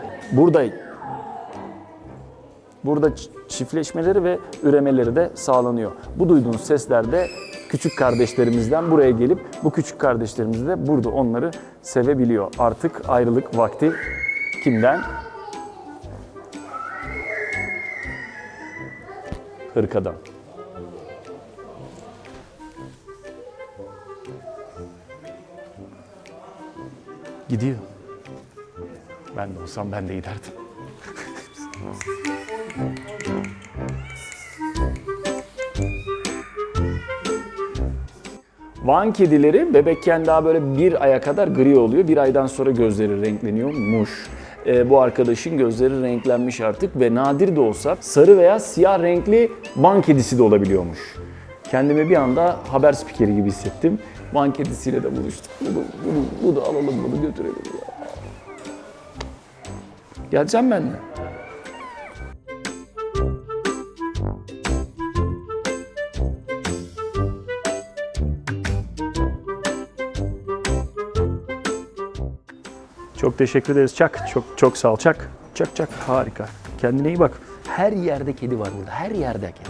Burada çiftleşmeleri ve üremeleri de sağlanıyor. Bu duyduğunuz sesler de küçük kardeşlerimizden buraya gelip bu küçük kardeşlerimiz de burada onları sevebiliyor. Artık ayrılık vakti kimden? Hırkadan. Gidiyor. Ben de olsam ben de giderdim. Van kedileri bebekken daha böyle bir aya kadar gri oluyor. Bir aydan sonra gözleri renkleniyormuş. Bu arkadaşın gözleri renklenmiş artık ve nadir de olsa sarı veya siyah renkli Van kedisi de olabiliyormuş. Kendimi bir anda haber spikeri gibi hissettim. Van kedisiyle de buluştuk. Bu da alalım, bunu götürelim. Geleceğim benimle. Çok teşekkür ederiz Çak. Çok sağ ol Çak. Çak harika. Kendine iyi bak. Her yerde kedi var burada. Her yerde kedi.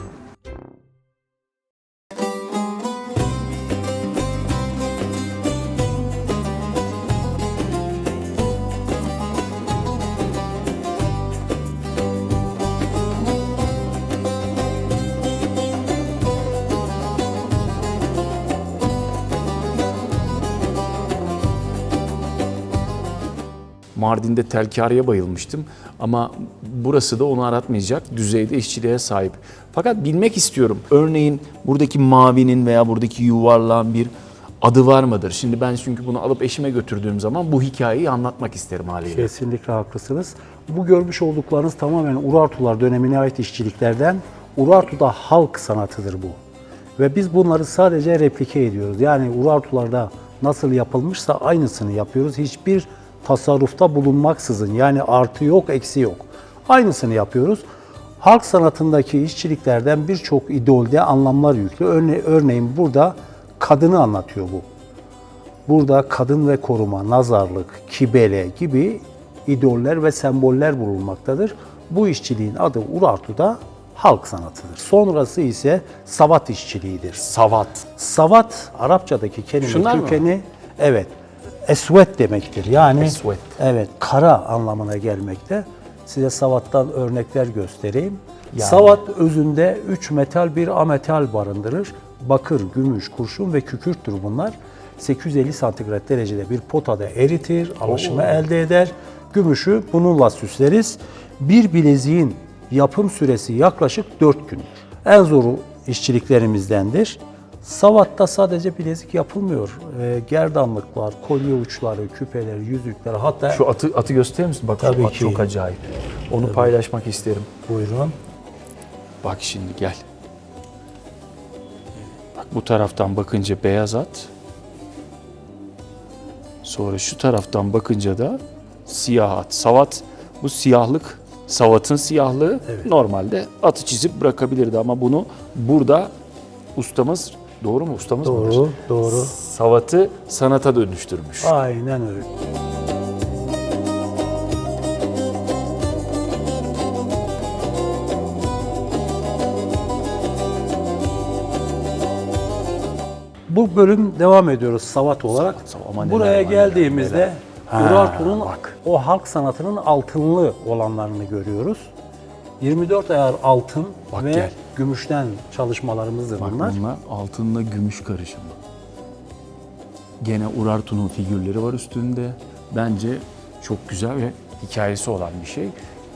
Mardin'de telkariye bayılmıştım ama burası da onu aratmayacak düzeyde işçiliğe sahip. Fakat bilmek istiyorum, örneğin buradaki mavinin veya buradaki yuvarlağın bir adı var mıdır? Şimdi ben çünkü bunu alıp eşime götürdüğüm zaman bu hikayeyi anlatmak isterim haliyle. Kesinlikle haklısınız. Bu görmüş olduklarınız tamamen Urartular dönemine ait işçiliklerden. Urartu'da halk sanatıdır bu. Ve biz bunları sadece replike ediyoruz. Yani Urartularda nasıl yapılmışsa aynısını yapıyoruz. Hiçbir tasarrufta bulunmaksızın, yani artı yok, eksi yok. Aynısını yapıyoruz. Halk sanatındaki işçiliklerden birçok idolde anlamlar yüklü. Örneğin burada kadını anlatıyor bu. Burada kadın ve koruma, nazarlık, kibele gibi idoller ve semboller bulunmaktadır. Bu işçiliğin adı Urartu'da halk sanatıdır. Sonrası ise savat işçiliğidir. Savat. Savat, Arapçadaki kelime Şunlar mı? kökeni, evet, esvet demektir. Yani Esvet. evet, kara anlamına gelmekte. Size savattan örnekler göstereyim. Yani. Savat özünde 3 metal, bir ametal barındırır. Bakır, gümüş, kurşun ve kükürttür bunlar. 850 santigrat derecede bir potada eritir, alaşımı elde eder. Gümüşü bununla süsleriz. Bir bileziğin yapım süresi yaklaşık 4 gündür. En zoru işçiliklerimizdendir. Savatta sadece bilezik yapılmıyor. Gerdanlıklar, kolye uçları, küpeler, yüzükler, hatta... Şu atı gösterir misin? Bak Tabii şu at ki. çok acayip. Onu paylaşmak isterim. Buyurun. Bak şimdi gel. Bak bu taraftan bakınca beyaz at. Sonra şu taraftan bakınca da siyah at. Savat, bu siyahlık, savatın siyahlığı normalde atı çizip bırakabilirdi ama bunu burada ustamız, doğru mu ustamız mı? Doğru, doğru. Savatı sanata dönüştürmüş. Aynen öyle. Bu bölüm devam ediyoruz savat olarak. Ama neler Buraya var, geldiğimizde Urartu'nun bak. o halk sanatının altınlı olanlarını görüyoruz. 24 ayar altın Bak ve gel. gümüşten çalışmalarımızdır Bak bunlar. bunlar altınla gümüş karışımı. Gene Urartu'nun figürleri var üstünde. Bence çok güzel ve hikayesi olan bir şey.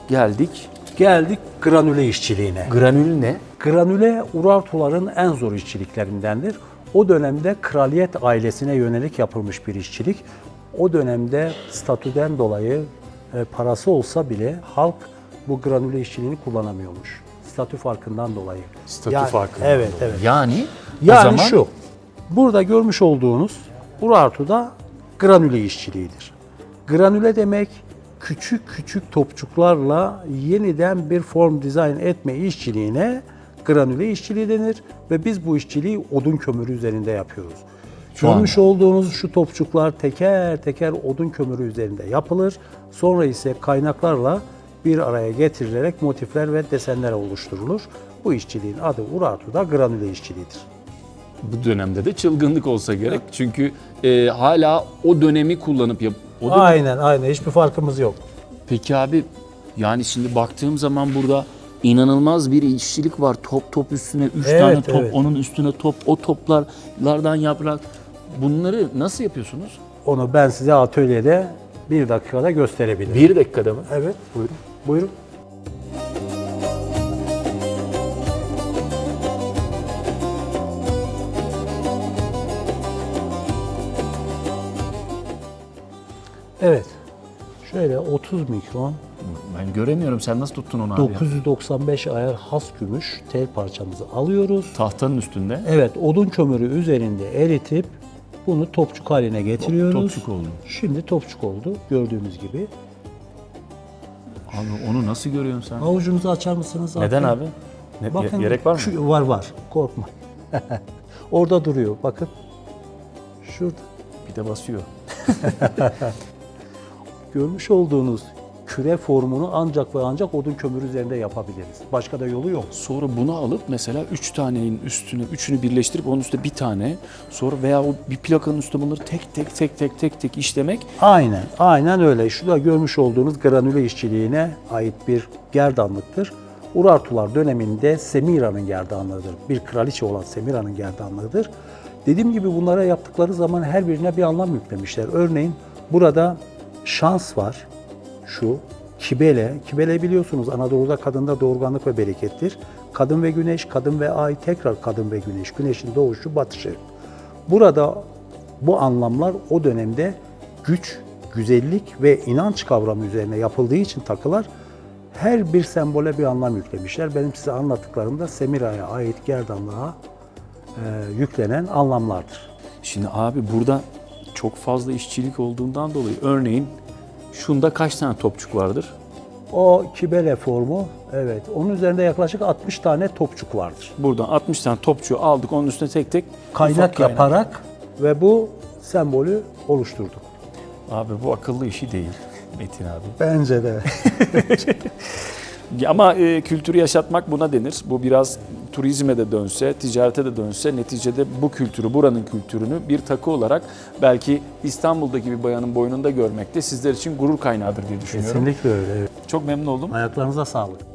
Geldik. Geldik granüle işçiliğine. Granül ne? Granüle Urartuların en zor işçiliklerindendir. O dönemde kraliyet ailesine yönelik yapılmış bir işçilik. O dönemde statüden dolayı parası olsa bile halk bu granüle işçiliğini kullanamıyormuş. Statü farkından dolayı. Statü Yani- farkından Evet, dolayı. evet. Yani, Yani o zaman burada görmüş olduğunuz Urartu'da granüle işçiliğidir. Granüle demek küçük küçük topçuklarla yeniden bir form dizayn etme işçiliğine granüle işçiliği denir ve biz bu işçiliği odun kömürü üzerinde yapıyoruz. Görmüş olduğunuz şu topçuklar teker teker odun kömürü üzerinde yapılır. Sonra ise kaynaklarla bir araya getirilerek motifler ve desenler oluşturulur. Bu işçiliğin adı Urartu'da granüle işçiliğidir. Bu dönemde de çılgınlık olsa gerek. Çünkü hala o dönemi kullanıp Aynen hiçbir farkımız yok. Peki abi, yani şimdi baktığım zaman burada inanılmaz bir işçilik var. Top üstüne 3 Evet, tane top, evet. onun üstüne top, o toplardan yaprak. Bunları nasıl yapıyorsunuz? Onu ben size atölyede 1 dakikada gösterebilirim. 1 dakikada mı? Evet, buyurun. Buyurun. Evet. Şöyle 30 mikron, Ben göremiyorum. Sen nasıl tuttun onu abi? 995 ayar has gümüş tel parçamızı alıyoruz. Tahtanın üstünde. Evet, odun kömürü üzerinde eritip bunu topçuk haline getiriyoruz. Topçuk oldu. Şimdi topçuk oldu gördüğünüz gibi. Abi onu nasıl görüyorsun sen? Avucunuzu açar mısınız? Neden Arkaya? abi? Bakın, Gerek var mı? Var. Korkma. Orada duruyor. Bakın. Şurada. Bir de basıyor. Görmüş olduğunuz küre formunu ancak ve ancak odun kömürü üzerinde yapabiliriz. Başka da yolu yok. Sonra bunu alıp mesela 3 tanenin üstüne, üçünü birleştirip onun üstüne bir tane, sonra veya o bir plakanın üstüne bunları tek tek işlemek. Aynen öyle. Şurada görmüş olduğunuz granüle işçiliğine ait bir gerdanlıktır. Urartular döneminde Semira'nın gerdanlığıdır. Bir kraliçe olan Semira'nın gerdanlığıdır. Dediğim gibi bunlara yaptıkları zaman her birine bir anlam yüklemişler. Örneğin burada şans var. Şu kibele. Kibele biliyorsunuz Anadolu'da kadında doğurganlık ve berekettir. Kadın ve güneş, kadın ve ay, tekrar kadın ve güneş. Güneşin doğuşu, batışı. Burada bu anlamlar o dönemde güç, güzellik ve inanç kavramı üzerine yapıldığı için takılar her bir sembole bir anlam yüklemişler. Benim size anlattıklarım da Semira'ya ait gerdanlığa yüklenen anlamlardır. Şimdi abi burada çok fazla işçilik olduğundan dolayı örneğin şunda kaç tane topçuk vardır? O kibele formu, evet, onun üzerinde yaklaşık 60 tane topçuk vardır. Buradan 60 tane topçuğu aldık, onun üstüne tek tek Kaynak ufak yaparak ve bu sembolü oluşturduk. Abi bu akıllı işi değil Metin abi. Bence de. Ama kültürü yaşatmak buna denir. Bu biraz turizme de dönse, ticarete de dönse neticede bu kültürü, buranın kültürünü bir takı olarak belki İstanbul'daki bir bayanın boynunda görmek de sizler için gurur kaynağıdır diye düşünüyorum. Kesinlikle öyle. Evet. Çok memnun oldum. Ayaklarınıza sağlık.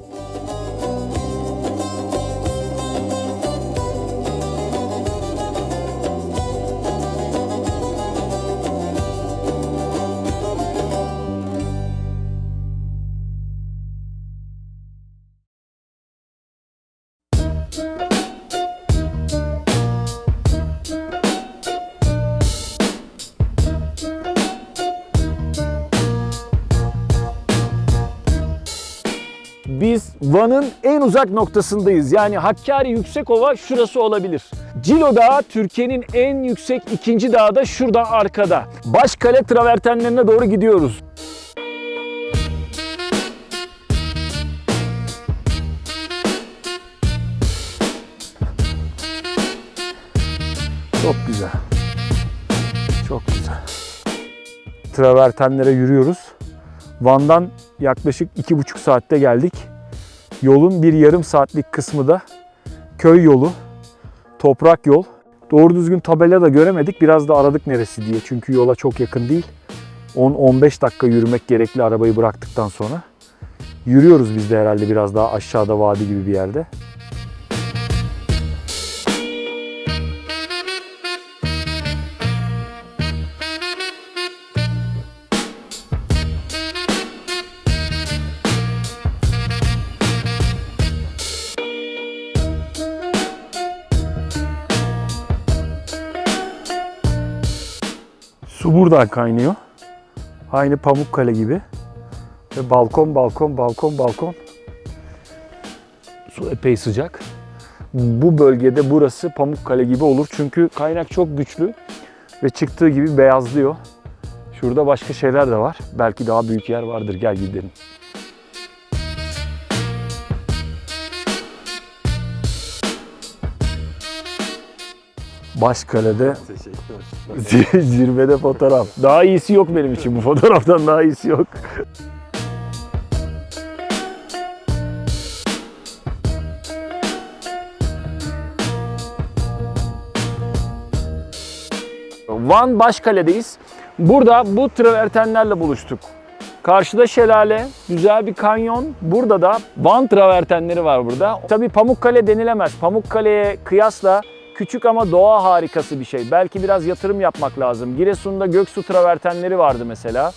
Biz Van'ın en uzak noktasındayız. Yani Hakkari Yüksekova şurası olabilir. Cilo Dağı Türkiye'nin en yüksek ikinci dağı da şurada arkada. Başkale travertenlerine doğru gidiyoruz. Çok güzel. Çok güzel. Travertenlere yürüyoruz. Van'dan yaklaşık 2,5 saatte geldik. Yolun bir yarım saatlik kısmı da köy yolu, toprak yol. Doğru düzgün tabela da göremedik. Biraz da aradık neresi diye. Çünkü yola çok yakın değil. 10-15 dakika yürümek gerekli arabayı bıraktıktan sonra. Yürüyoruz biz de herhalde biraz daha aşağıda vadi gibi bir yerde. Su buradan kaynıyor. Aynı Pamukkale gibi. Ve balkon. Su epey sıcak. Bu bölgede burası Pamukkale gibi olur. Çünkü kaynak çok güçlü ve çıktığı gibi beyazlıyor. Şurada başka şeyler de var. Belki daha büyük yer vardır. Gel gidelim. Başkale'de zirvede fotoğraf. Daha iyisi yok benim için. Bu fotoğraftan daha iyisi yok. Van Başkale'deyiz. Burada bu travertenlerle buluştuk. Karşıda şelale, güzel bir kanyon. Burada da Van travertenleri var burada. Tabii Pamukkale denilemez. Pamukkale'ye kıyasla küçük ama doğa harikası bir şey. Belki biraz yatırım yapmak lazım. Giresun'da Göksu travertenleri vardı mesela.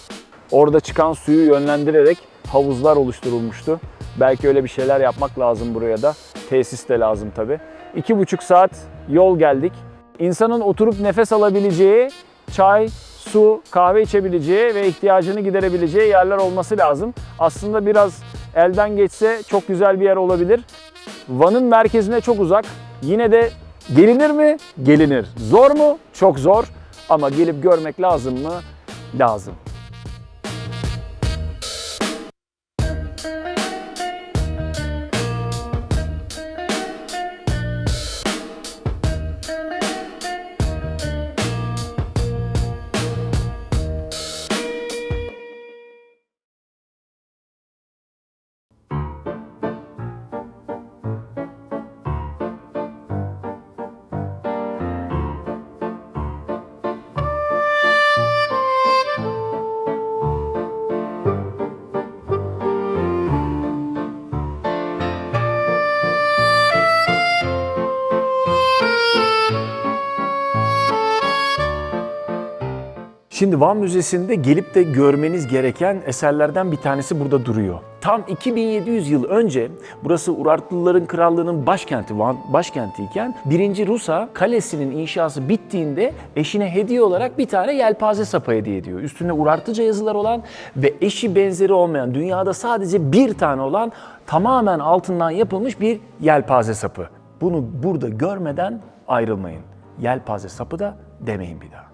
Orada çıkan suyu yönlendirerek havuzlar oluşturulmuştu. Belki öyle bir şeyler yapmak lazım buraya da. Tesis de lazım tabii. 2,5 saat yol geldik. İnsanın oturup nefes alabileceği, çay, su, kahve içebileceği ve ihtiyacını giderebileceği yerler olması lazım. Aslında biraz elden geçse çok güzel bir yer olabilir. Van'ın merkezine çok uzak. Yine de gelinir mi? Gelinir. Zor mu? Çok zor. Ama gelip görmek lazım mı? Lazım. Şimdi Van Müzesi'nde gelip de görmeniz gereken eserlerden bir tanesi burada duruyor. Tam 2700 yıl önce burası Urartuların krallığının başkenti, Van başkentiyken 1. Rusa kalesinin inşası bittiğinde eşine hediye olarak bir tane yelpaze sapı hediye ediyor. Üstünde Urartuca yazılar olan ve eşi benzeri olmayan, dünyada sadece bir tane olan tamamen altından yapılmış bir yelpaze sapı. Bunu burada görmeden ayrılmayın. Yelpaze sapı da demeyin bir daha.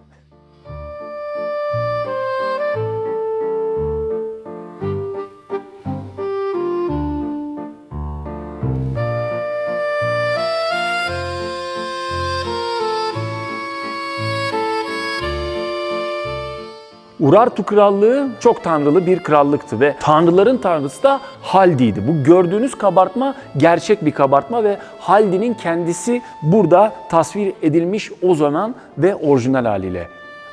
Urartu Krallığı çok tanrılı bir krallıktı ve tanrıların tanrısı da Haldi'ydi. Bu gördüğünüz kabartma gerçek bir kabartma ve Haldi'nin kendisi burada tasvir edilmiş o zaman ve orijinal haliyle.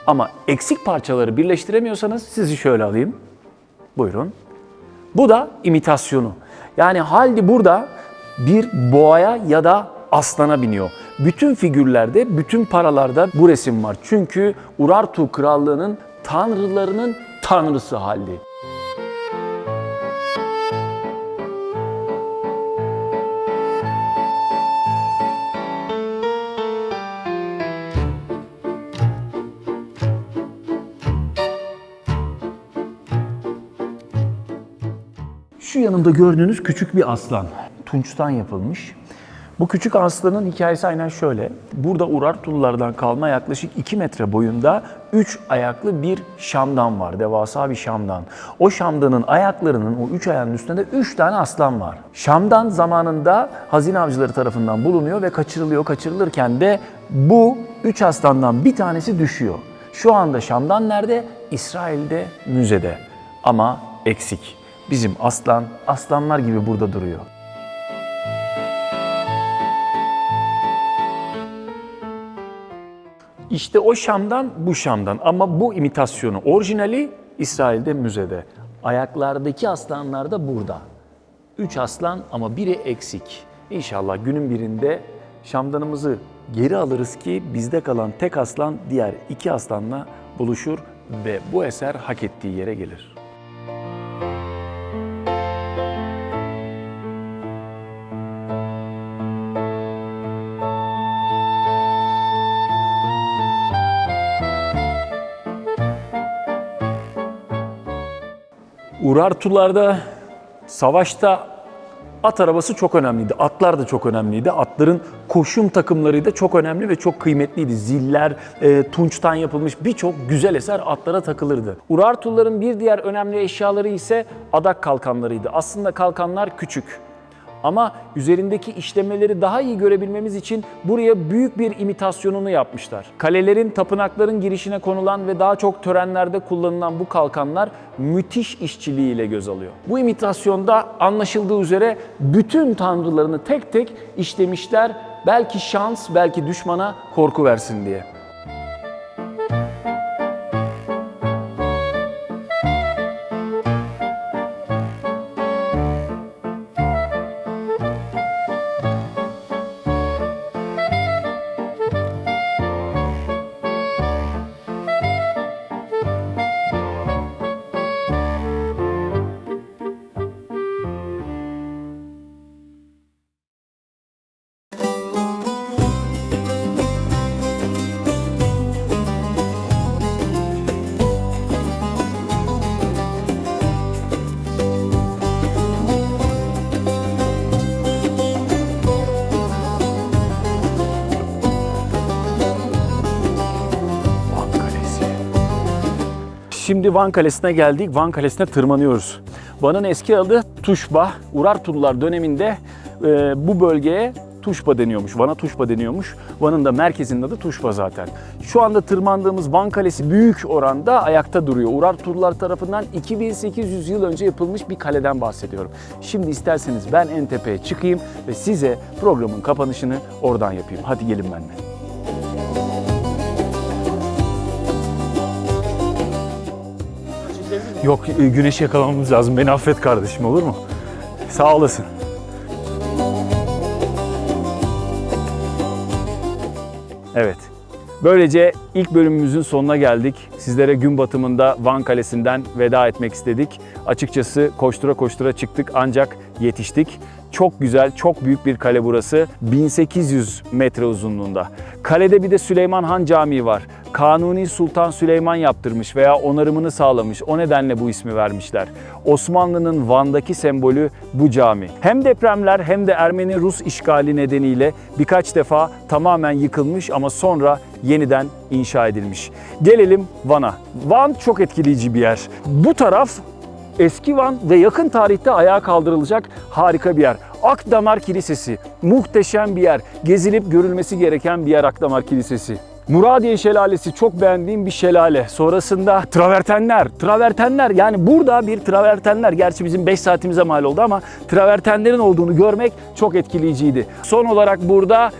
Ama eksik parçaları birleştiremiyorsanız sizi şöyle alayım. Buyurun. Bu da imitasyonu. Yani Haldi burada bir boğaya ya da aslana biniyor. Bütün figürlerde, bütün paralarda bu resim var. Çünkü Urartu Krallığı'nın tanrılarının tanrısı Haldi. Şu yanımda gördüğünüz küçük bir aslan. Tunçtan yapılmış. Bu küçük aslanın hikayesi aynen şöyle. Burada Urartulardan kalma yaklaşık 2 metre boyunda 3 ayaklı bir şamdan var. Devasa bir şamdan. O şamdanın ayaklarının, o 3 ayağının üstünde 3 tane aslan var. Şamdan zamanında hazine avcıları tarafından bulunuyor ve kaçırılıyor. Kaçırılırken de bu 3 aslandan bir tanesi düşüyor. Şu anda şamdan nerede? İsrail'de, müzede. Ama eksik. Bizim aslan, aslanlar gibi burada duruyor. İşte o Şam'dan bu Şam'dan ama bu imitasyonu, orijinali İsrail'de müzede. Ayaklardaki aslanlar da burada. 3 aslan ama biri eksik. İnşallah günün birinde Şamdanımızı geri alırız ki bizde kalan tek aslan diğer 2 aslanla buluşur ve bu eser hak ettiği yere gelir. Urartularda savaşta At arabası çok önemliydi. Atlar da çok önemliydi. Atların koşum takımları da çok önemli ve çok kıymetliydi. Ziller, tunçtan yapılmış birçok güzel eser atlara takılırdı. Urartuların bir diğer önemli eşyaları ise adak kalkanlarıydı. Aslında kalkanlar küçük. Ama üzerindeki işlemeleri daha iyi görebilmemiz için buraya büyük bir imitasyonunu yapmışlar. Kalelerin, tapınakların girişine konulan ve daha çok törenlerde kullanılan bu kalkanlar müthiş işçiliğiyle göz alıyor. Bu imitasyonda anlaşıldığı üzere bütün tanrılarını tek tek işlemişler. Belki şans, belki düşmana korku versin diye. Şimdi Van Kalesi'ne geldik. Van Kalesi'ne tırmanıyoruz. Van'ın eski adı Tuşba. Urartular döneminde bu bölgeye Tuşba deniyormuş. Van'a Tuşba deniyormuş. Van'ın da merkezinin adı Tuşba zaten. Şu anda tırmandığımız Van Kalesi büyük oranda ayakta duruyor. Urartular tarafından 2800 yıl önce yapılmış bir kaleden bahsediyorum. Şimdi isterseniz ben en tepeye çıkayım ve size programın kapanışını oradan yapayım. Hadi gelin benimle. Yok, güneşi yakalamamız lazım. Beni affet kardeşim, olur mu? Sağ olasın. Evet. Böylece ilk bölümümüzün sonuna geldik. Sizlere gün batımında Van Kalesi'nden veda etmek istedik. Açıkçası koştura koştura çıktık ancak yetiştik. Çok güzel, çok büyük bir kale burası. 1800 metre uzunluğunda. Kalede bir de Süleyman Han Camii var. Kanuni Sultan Süleyman yaptırmış veya onarımını sağlamış. O nedenle bu ismi vermişler. Osmanlı'nın Van'daki sembolü bu cami. Hem depremler hem de Ermeni-Rus işgali nedeniyle birkaç defa tamamen yıkılmış ama sonra yeniden inşa edilmiş. Gelelim Van'a. Van çok etkileyici bir yer. Bu taraf eski Van ve yakın tarihte ayağa kaldırılacak harika bir yer. Akdamar Kilisesi. Muhteşem bir yer. Gezilip görülmesi gereken bir yer Akdamar Kilisesi. Muradiye Şelalesi çok beğendiğim bir şelale. Sonrasında travertenler yani burada bir travertenler. Gerçi bizim 5 saatimize mal oldu ama travertenlerin olduğunu görmek çok etkileyiciydi. Son olarak burada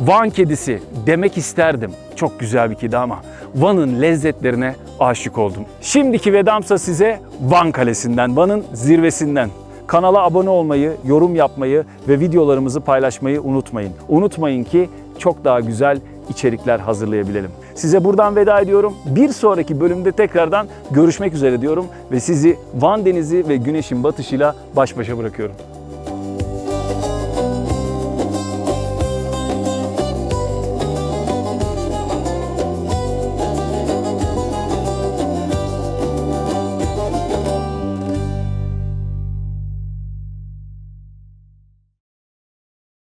Van kedisi demek isterdim. Çok güzel bir kedi ama Van'ın lezzetlerine aşık oldum. Şimdiki vedamsa size Van Kalesi'nden, Van'ın zirvesinden. Kanala abone olmayı, yorum yapmayı ve videolarımızı paylaşmayı unutmayın. Unutmayın ki çok daha güzel içerikler hazırlayabilelim. Size buradan veda ediyorum. Bir sonraki bölümde tekrardan görüşmek üzere diyorum ve sizi Van Denizi ve güneşin batışıyla baş başa bırakıyorum.